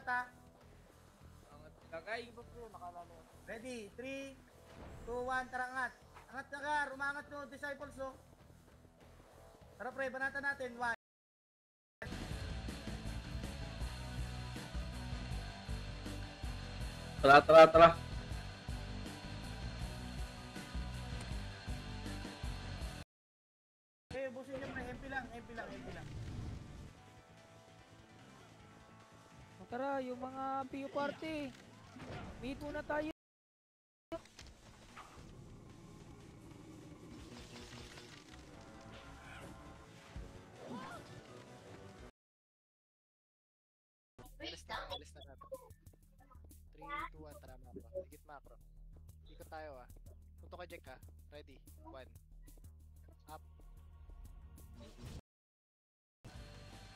ha. Angat sila, guys. Ready? 3, 2, 1, tara angat. Angat na Gar, umangat no, disciples no. Tara pre, banatan natin. 1. Tara. Okay, ubusin nyo pre, MP lang. Tara, yung mga PU party. Meet muna tayo. Alis na natin. 3, 2, 1, tara mapa. Higit macro. Ikot tayo ah. Punto ka Jack ha. Ready? 1. Up.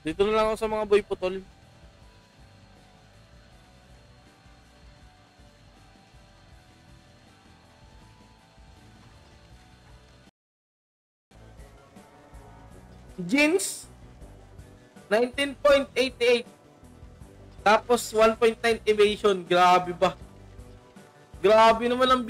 Dito na lang ako sa mga boy putol. Jeans 19.88 tapos 1.9 evasion. Grabe ba? Grabe naman ang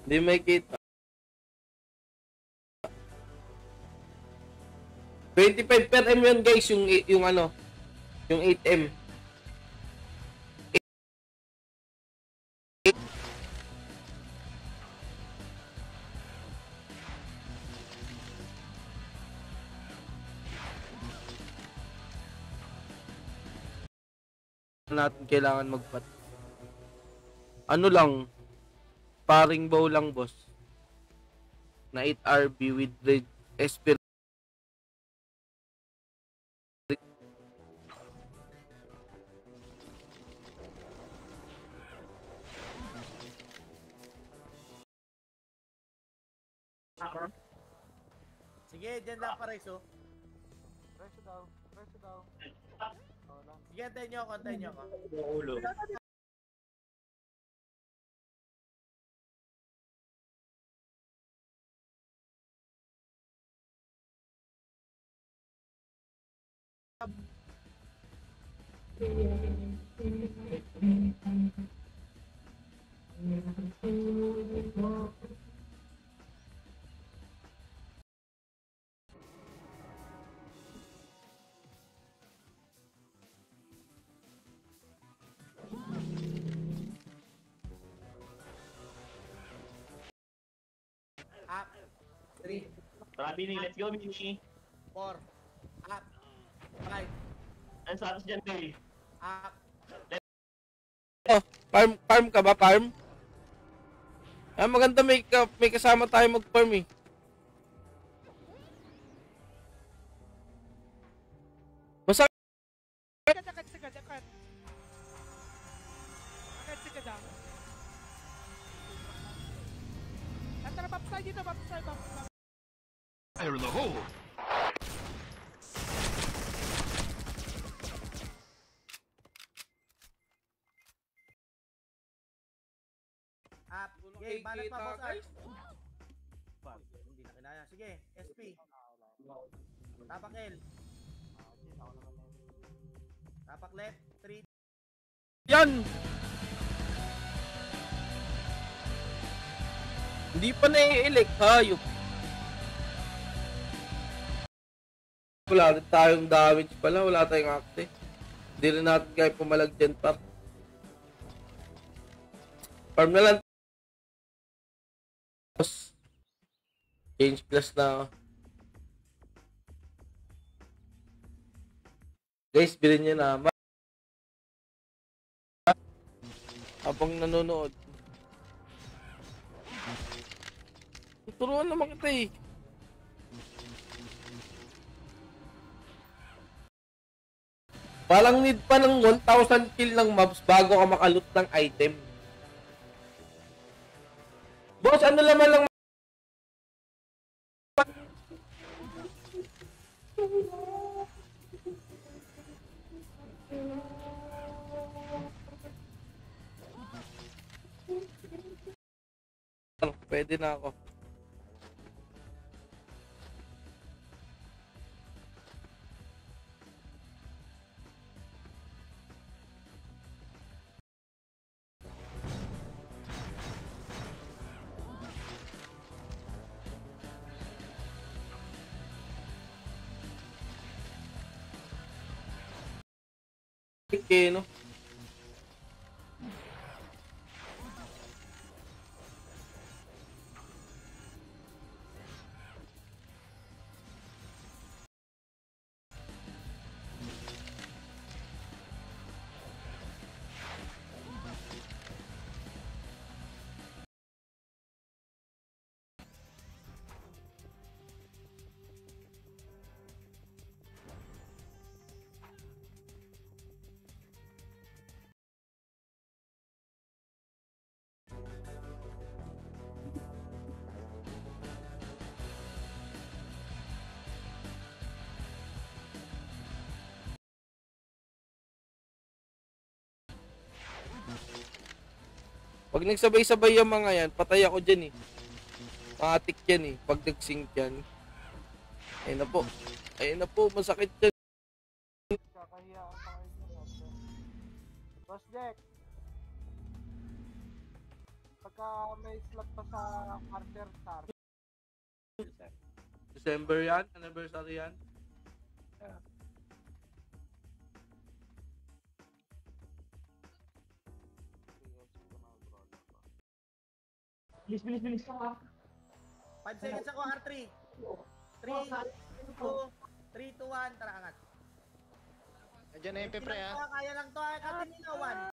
hindi may kita. 25 per M yun guys, yung ano, yung 8M. Natin kailangan magpat. Ano lang, paring bow lang boss. Na 8RB with red SP. Sige, dyan lang pa Reso. Preso daw. Sige, antayin nyo ako. Ulo. Up. 3, Tara, Bini, let's go, Bini. 4, up. 5, Ang status dyan, Bini. up. Oh, farm ka ba, farm? Ah, maganda may kasama tayo mag-farm eh. Basta Agad. Tara, papasay dito, papasay. Fire in the hole! Up. Okay, balat pa boss Arch. Hindi na kinaya. Sige, SP. Tapak L. Tapak left. 3. yan! Hindi pa na-elect, hayop. Wala rin tayong damage pala, wala tayong acte. Hindi rin natin kaya pumalag dyan pa. Farm na lang. Change plus na. Guys, bilhin nyo na. Habang nanonood. Turuan naman kita eh. Palang need pa ng 1,000 kill ng mobs bago ka makaloot ng item. Boss, ano naman lang pwede na ako. Okay, no? Pag nagsabay-sabay yung mga yan, patay ako dyan eh. Matik yan eh. Pag nag-sync yan. Ayun na po. Ayun na po, masakit yan. Kakahiya ang panginoon. Boss Jack. Pagka may slot pa sa Carter Star. December yan, anniversary yan. Bilis, bilis, bilis. 5 seconds ako, R3. 3, 2, 3, 2, 1, tara angat. Nandiyan na yung pre ha. Kaya lang to, atin nila 1.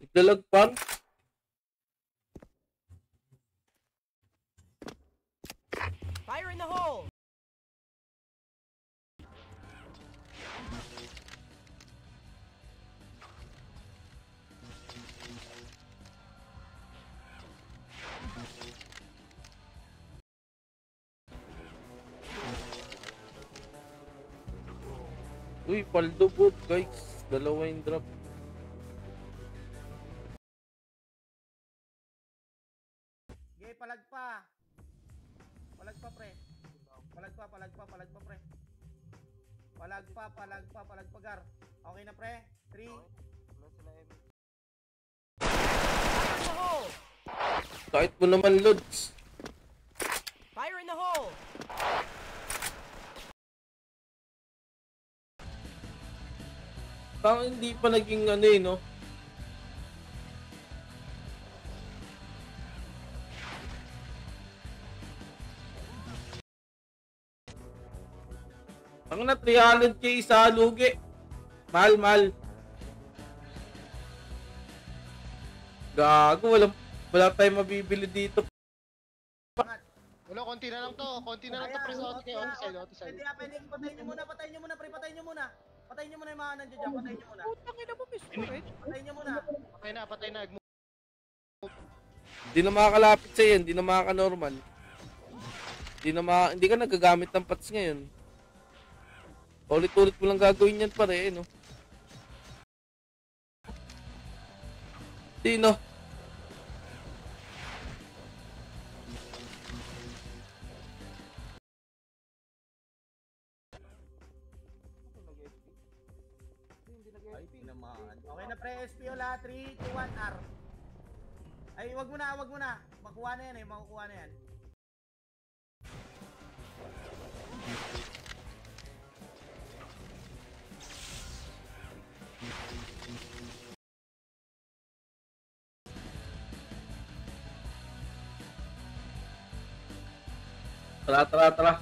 Naglalagpan. Fire in the hole! Uy, paldo boot guys. Dalawa yung drop. Okay, palag pa. Palag pa, pre. Palag pa, palag pa, palag pa, pre. Palag pa, palag pa, palag pa, Gar. Okay na, pre. 3. Fire in the hole! Kahit mo naman, Lods. Fire in the hole! Parang hindi pa naging ano eh, no? Ang na 300k isa lugi. Mahal, mahal. Gago, wala tayong mabibili dito. Wala, konti na lang to. Konti na lang to pre sa auto kayo. Auto side. Pwede, patayin nyo muna, patayin nyo muna, pre. Patayin nyo muna. Patayin nyo muna yung mga nandiyan dyan. Patayin nyo muna. Putang ina mo, Miss Courage. Patayin nyo muna. Patay na, patay na. Hindi na makakalapit sa'yo, hindi na makaka-normal. Hindi ka nagagamit ng pats ngayon. Ulit-ulit mo lang gagawin yan pare, eh, no? Sino? Ay, naman. Okay na, pre. SP, wala. 3, 2, 1, R. Ay, wag mo na, wag mo na. Makuha na yan eh, makukuha na yan. Tara, tara, tara.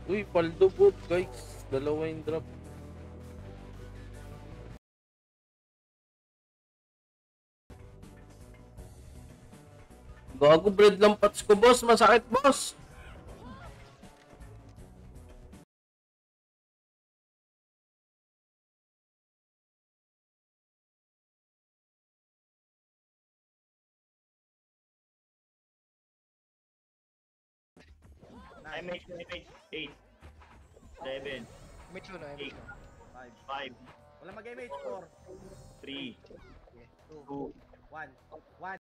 Uy, paldo boot, guys. Dalawa yung drop. Gago, bread lang pats ko, boss. Masakit, boss. MH, MH, 8, 7, May tune na, may tune. 5. 5, Wala mag-image. 4, 3, 2, 1. 1.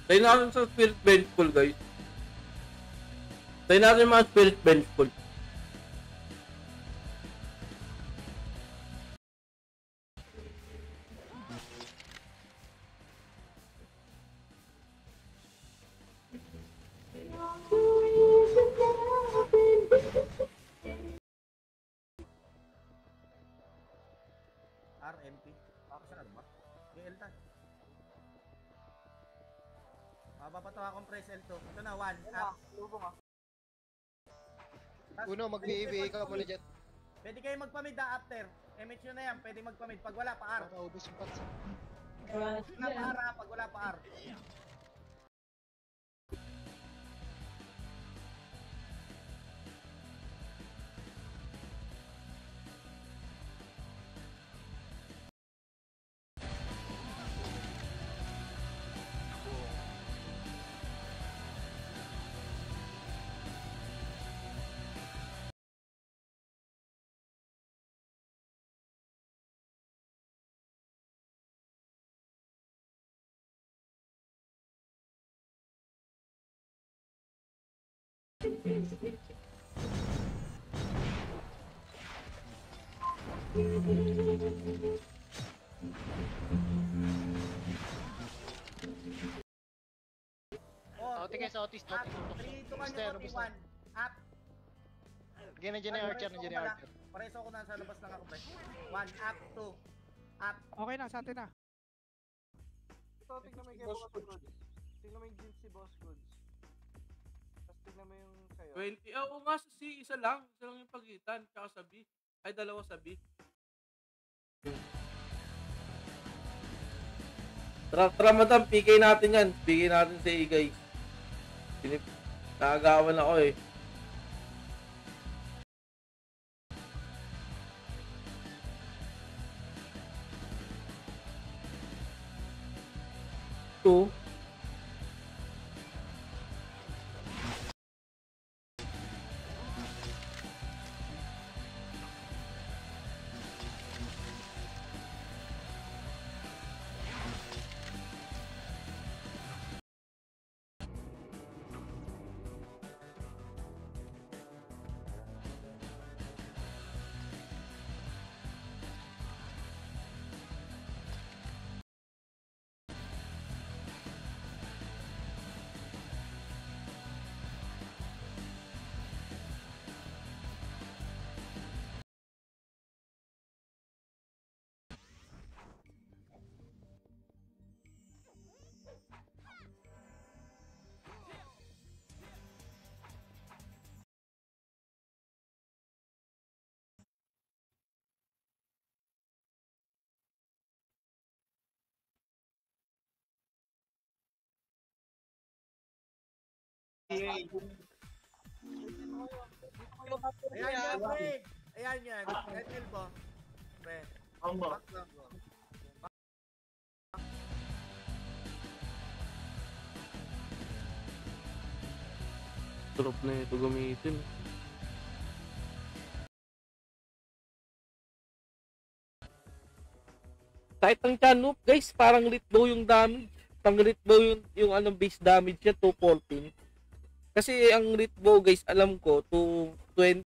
Tayo natin sa spirit vengeful, guys. Tayo natin yung mga spirit vengeful. RMP. Saan ba? Yung L-tan. Mapapatawa akong press L2. Ito na, 1. Uno, mag-BABA ka muna dyan. Pwede kayo magpamid after. MH nyo na yan, pwede magpamid. Pag wala pa R. Para ubos yung patsa. Wala pa R ha, pag wala pa R. Otis guys, Otis. Up. 3, 2, 1, Basta yan, basta. 41. Up. Nandiyan na yung Archer, nandiyan yung Archer. Pareso ako nasa labas lang ako, pre. 1, up, 2. Up. Okay na, sa atin na. Ito, tignan mo yung kay Boss Goods. Tignan mo yung jeans si Boss Goods. Tapos tignan mo yung sa'yo. 20. Oo nga, sa C, isa lang. Isa lang yung pagitan. Tsaka sa B. Ay, dalawa sa B. Tara, tara madam, PK natin yan. PK natin sa E, guys. Nakagawan ako eh. Two. Ayan yan, pre. Ayan yan. Red Hill ba? Pre. Combo. Back lang bro. Sarap na ito gamitin. Kahit ang Chanop, guys, parang lit bow yung damage. Pang lit bow yung anong base damage niya, 214. Kasi ang lit bow, guys, alam ko, 220.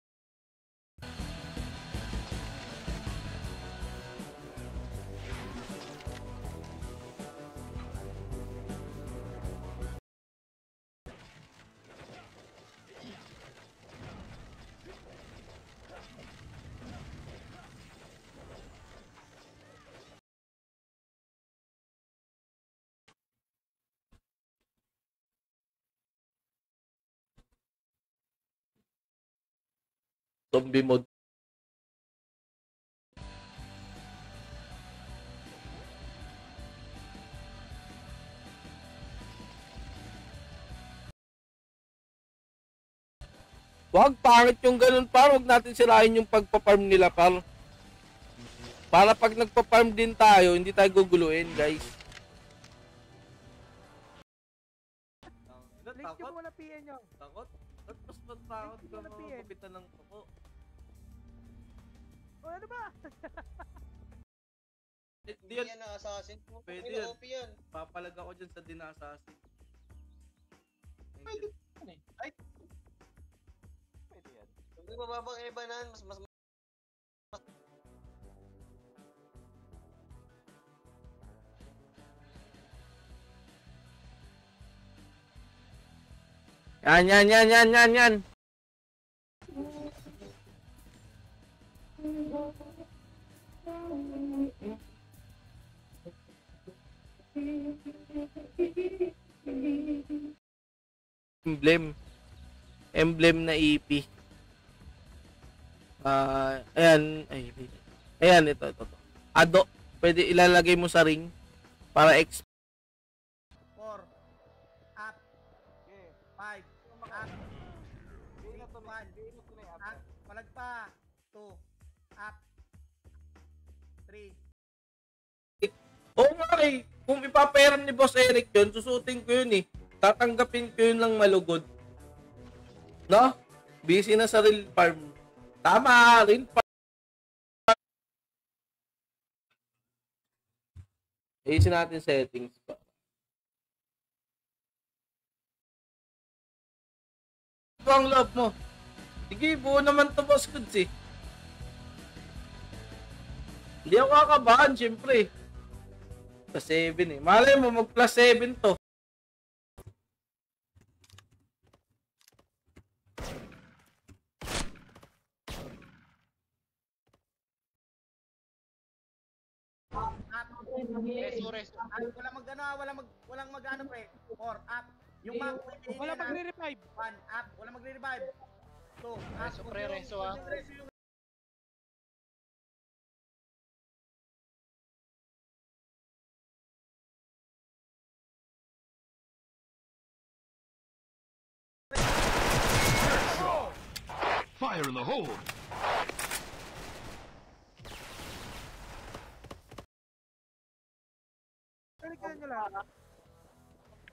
Zombie mode. Wag, pangit yung ganun par. Wag natin sirain yung pagpa-farm nila par. Para pag nagpa-farm din tayo, hindi tayo guguluhin, guys. Link nyo muna PN nyo. Takot? Ba't mas matakot ka mga gupitan ng tuko? O ano ba? Hindi yan. Yan na assassin. Pwede Pwede yan. OP yan. Papalag ako dyan sa dinasasi. Pwede yan. Kung mababang ebanan, mas Yan. Emblem na EP. Ayan, ayan, ito. Ado, pwede ilalagay mo sa ring para 4, up, Okay. 5, up, Gain na to na. Gain na to na yung up, after. palag pa, 2, up, 3, Oo nga eh, kung ipaperam ni Boss Eric yun, susutin ko yun eh. Tatanggapin ko yun lang malugod. No? Busy na sa real farm. Tama, real farm. Ayusin natin settings pa. Ito ang love mo. Sige, buo naman to Boss Goods eh. Hindi ako kakabahan, syempre. Sa 7 eh. Malay mo, mag plus 7 to. Reso. walang mag-ano pre, 4, up, yung mga Wala magre-revive. 1, up, walang magre-revive, 2, up, Reso, pre, reso, ah. Reso yung Fire in the hole! Kalikan nyo lang.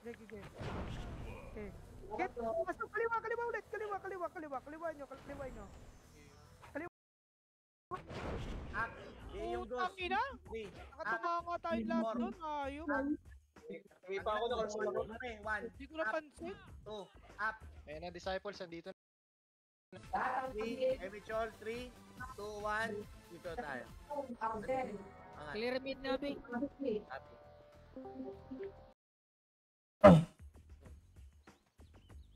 Okay. Get, pasok, kaliwa ulit. Kaliwa nyo. up, yung dos, Putang ina. 3, Nakatunganga tayong lahat doon. Ayop. Hindi pa ako nakasunod. 1, Hindi ko napansin. 2, up, Ayan na, disciples, andito na. 3, Emichol, 3, 2, 1, dito tayo. Angat. Clear mid namin.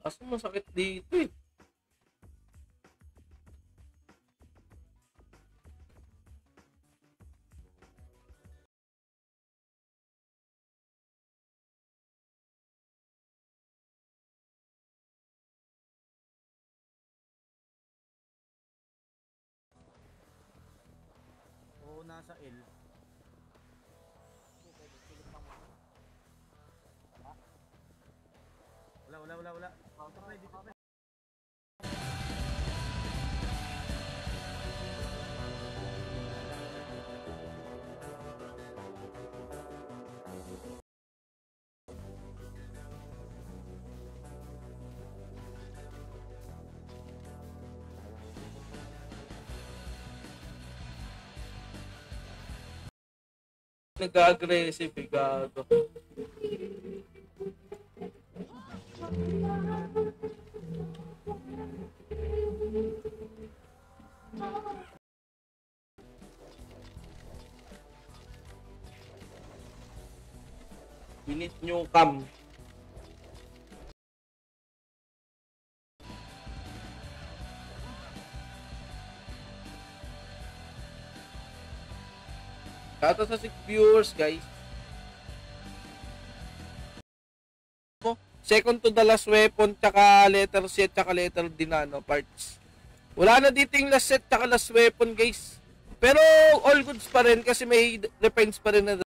Kaso masakit dito eh. Oo, nasa L. Wala. Dito, pre. nag-aggressive, eh, gago. We need new cam. Kata sa 6 viewers, guys. Second to the last weapon, tsaka letter C, tsaka letter D na, no, parts. Wala na dito yung last set, tsaka last weapon, guys. Pero all goods pa rin kasi may defense pa rin na.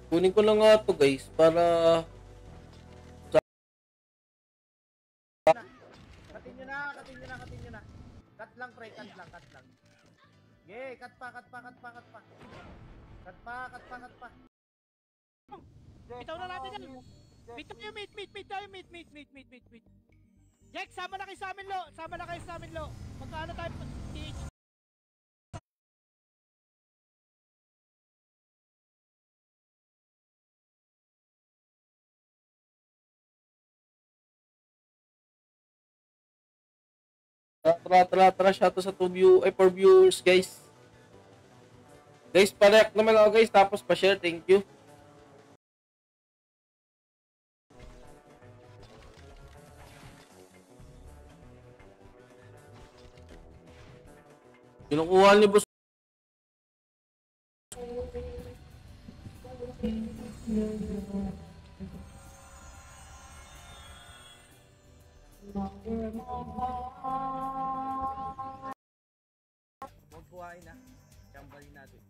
Kunin ko lang nga to, guys, para Katin nyo na. Cut lang, pre. Cut lang. Okay, cut pa. Cut pa. Bitaw na natin yan. Bitaw yung meet. Jack, sama na kayo sa amin, lo. Magkaano tayo? Tara, shout out sa 4 viewers, guys. Guys, pa-react naman ako, guys, tapos pa-share, thank you. Kinukuha ni boss. Huwag kuhain na. Chambalin natin.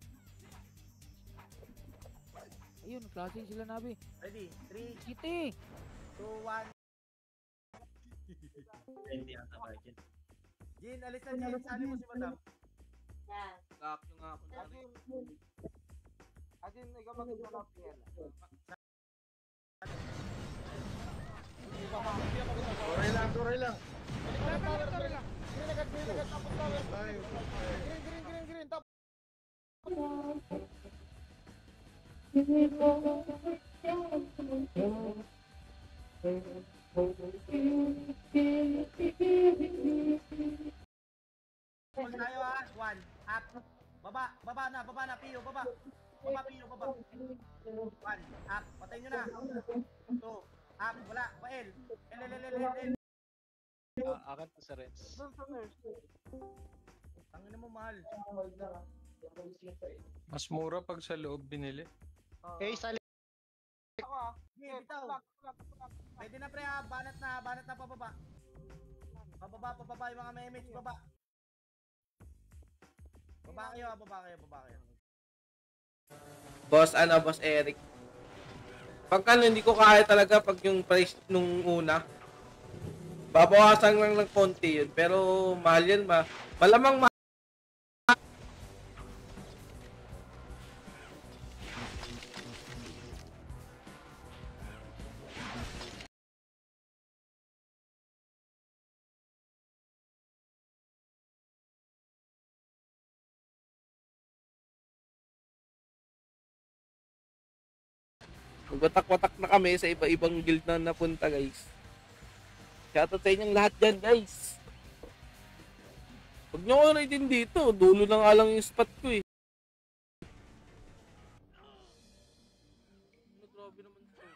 Ayun, klase sila nabi. Ready? 3, City! 2, 1. Hindi ata kayo dyan. Jin, alis na Jin. Sali mo si madam. Lock nyo nga ako na rin. Adin, ikaw mag-drop yan. Turay lang. Green, top. Huwag tayo ha. 1, up. Baba na, Pio, baba. Pio, baba. 1, up. Patay nyo na. 2, up. Wala, L. L. Akin to sa Renz. Doon sa nurse. Tangina mo, mahal. Mas mura pag sa loob binili. Sali. Ako ah. Sige, bitaw. Pwede na pre ha. Banat na pababa. Pababa yung mga may image, baba. Baba kayo. Boss Eric. Pagka hindi ko kaya talaga pag yung price nung una. Babawasan lang ng konti yun. Pero mahal yan, malamang mahal. Magwatak-watak na kami sa iba-ibang guild na napunta, guys. Shoutout sa inyong lahat dyan, guys. Huwag nyo ko din dito. Dulo na nga lang yung spot ko, eh. Grabe naman ito.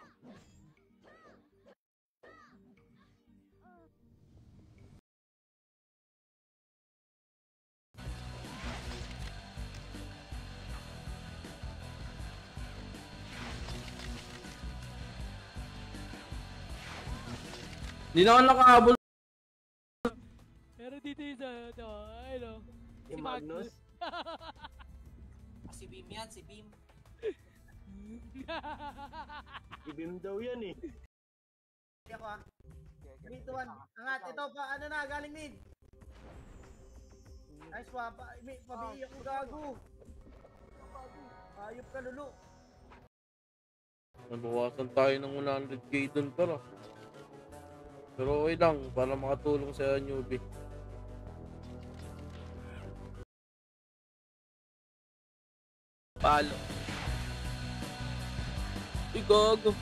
Hindi na ako nakahabol. Pero dito yung ayun. Si Magnus? Si Beam yan, si Beam. Ibim daw yan eh. Hindi ako ha. 3, 2, 1. Angat, ito pa, ano na, galing mid. Nice one, pabiiyak ko gago. Ayop ka, Lulu. Nabawasan tayo ng 100k dun pero. Pero okay lang, para makatulong sa newbie. Palo. Uy, gago.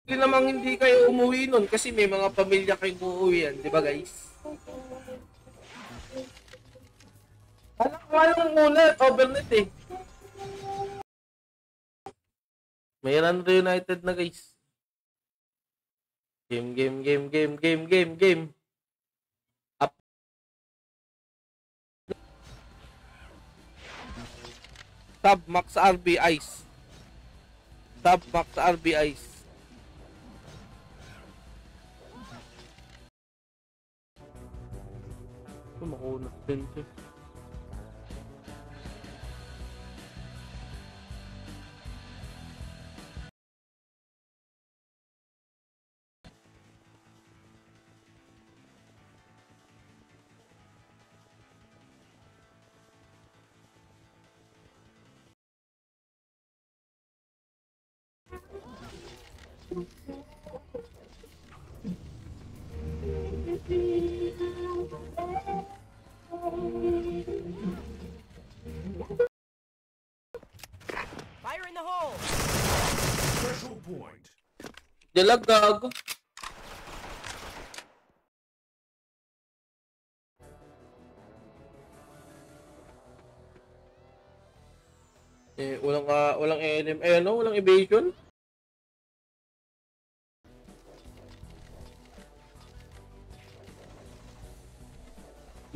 Hindi namang hindi kayo umuwi nun kasi may mga pamilya kayong uuwian, di ba guys? Alam ko anong muna, overnet eh. May Run United na guys. Game. Up. Sub Max RB Ice. Sub Max RB Ice. Makunat din siya. Fire in the hole! Special point. Dalag gago. Walang LM, walang evasion.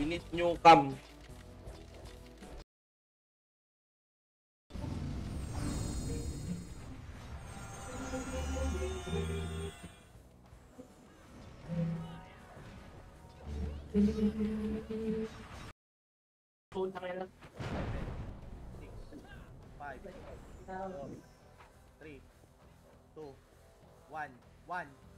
Init nyo cam. Five, 4, 3, 2, 1, 1.